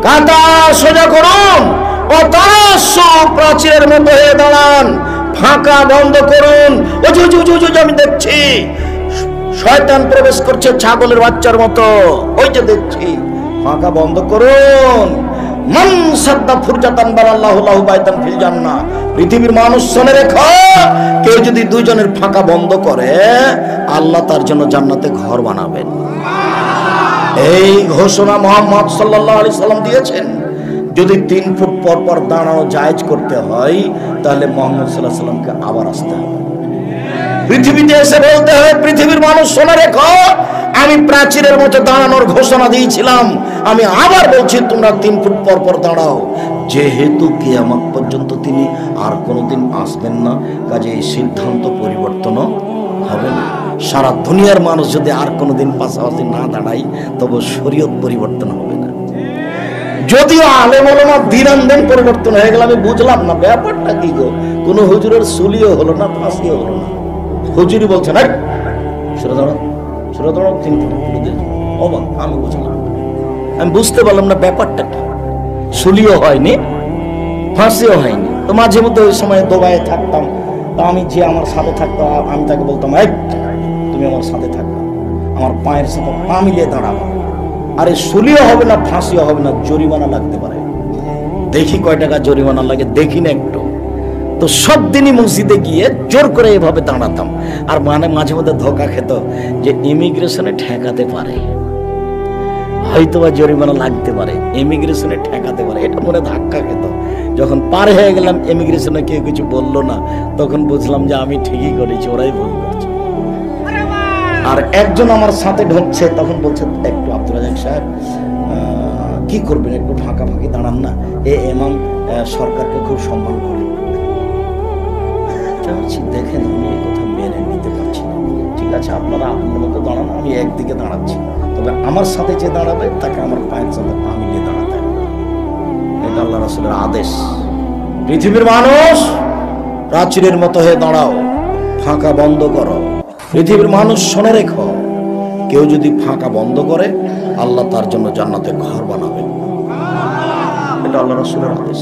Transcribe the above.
কাঁধা সোজা করুন, অতস্য প্রাচীরের মতো হয়ে দাঁড়ান, ফাঁকা বন্ধ করুন। আমি দেখছি শয়তান প্রবেশ করছে ছাগলের বাচ্চার মতো, ওই যে দেখছি, ফাঁকা বন্ধ করুন। মান সাদ্দা ফুরজাতান বালাল্লাহু লাহু বাইতান ফিল জান্নাহ। পৃথিবীর মানুষ শুনে রেখো, কেউ যদি দুইজনের ফাঁকা বন্ধ করে, আল্লাহ তার জন্য জান্নাতে ঘর বানাবেন। এই ঘোষণা মুহাম্মদ সাল্লাল্লাহু আলাইহি সাল্লাম দিয়েছেন। যদি 3 ফুট পর পর দাঁড়ানো জায়েজ করতে হয়, তাহলে মুহাম্মদ সাল্লাল্লাহু আলাইহি সাল্লামকে আবার আসতে হবে, পৃথিবীতে এসে বলতে হয়, পৃথিবীর মানুষ শুনে রেখো, আমি প্রাচীরের মতো দাঁড়ানোর ঘোষণা দিয়েছিলাম, আমি আবার বলছি তোমরা 3 ফুট পর পর দাঁড়াও। যেহেতু কিয়ামত পর্যন্ত তিনি আর কোনোদিন আসবেন না, কাজে এই সিদ্ধান্ত পরিবর্তনও হবে না। সারা দুনিয়ার মানুষ যদি আর কোনোদিন পাশাপাশি না দাঁড়ায়, তবে শরীয়ত পরিবর্তন হবে না। যদিও আলেম ওলামা দিন পরিবর্তন হয়ে গেল, আমি বুঝলাম না ব্যাপারটা কি গো। কোন হুজুরের সুলিও হলো না, ফাঁসিও হলো না, হুজুরি বলছেন অবাক। আমি বুঝলাম, আমি বুঝতে পারলাম না ব্যাপারটা কি। সুলিও হয়নি, ফাঁসিও হয়নি। তো মাঝে মধ্যে ওই সময় দোবায় থাকতাম, তা আমি যে আমার সাথে থাকতাম, আমি তাকে বলতাম, এই তুমি আমার সাথে থাকবে, আমার পায়ের সাথে পা মিলিয়ে দাঁড়াবো। আরে সুলিও হবে না, ফাঁসিও হবে না, জরিমানা লাগতে পারে। দেখি কয় টাকা জরিমানা লাগে, দেখি না একটু। তো সব দিনই মসজিদে গিয়ে জোর করে এভাবে দাঁড়াতাম। আর মাঝে মধ্যে ধোকা খেত যে ইমিগ্রেশনে ঠেকাতে পারে, হয়তোবা জরিমানা লাগতে পারে, ইমিগ্রেশনে ঠেকাতে পারে, এটা মনে ধাক্কা খেত। যখন পার হয়ে গেলাম, ইমিগ্রেশনে কেউ কিছু বললো না, তখন বুঝলাম যে আমি ঠিকই করেছি, ওরাই ভুল করছে। আর একজন আমার সাথে ঢুকছে, তখন বলছে, একটু আব্দুল রাজাক সাহেব কি করবেন, একটু ফাঁকা ফাঁকি দাঁড়ান না, এ এমাম সরকারকে খুব সম্মান করে। দেখেন আমি এই কথা মেনে নিতে পারছি না, ঠিক আছে আপনারা আপনার মতো দাঁড়ান, আমি একদিকে দাঁড়াচ্ছি, তবে আমার সাথে যে দাঁড়াবে তাকে আমার পায়ের সাথে পা মিলিয়ে দাঁড়াতে হবে। এটা আল্লাহ রাসূলের আদেশ। পৃথিবীর মানুষ প্রাচীরের মতো হয়ে দাঁড়াও, ফাঁকা বন্ধ করো। পৃথিবীর মানুষ শুনে রেখো, কেউ যদি ফাঁকা বন্ধ করে, আল্লাহ তার জন্য জান্নাতে ঘর বানাবেন। এটা আল্লাহ রাসূলের আদেশ।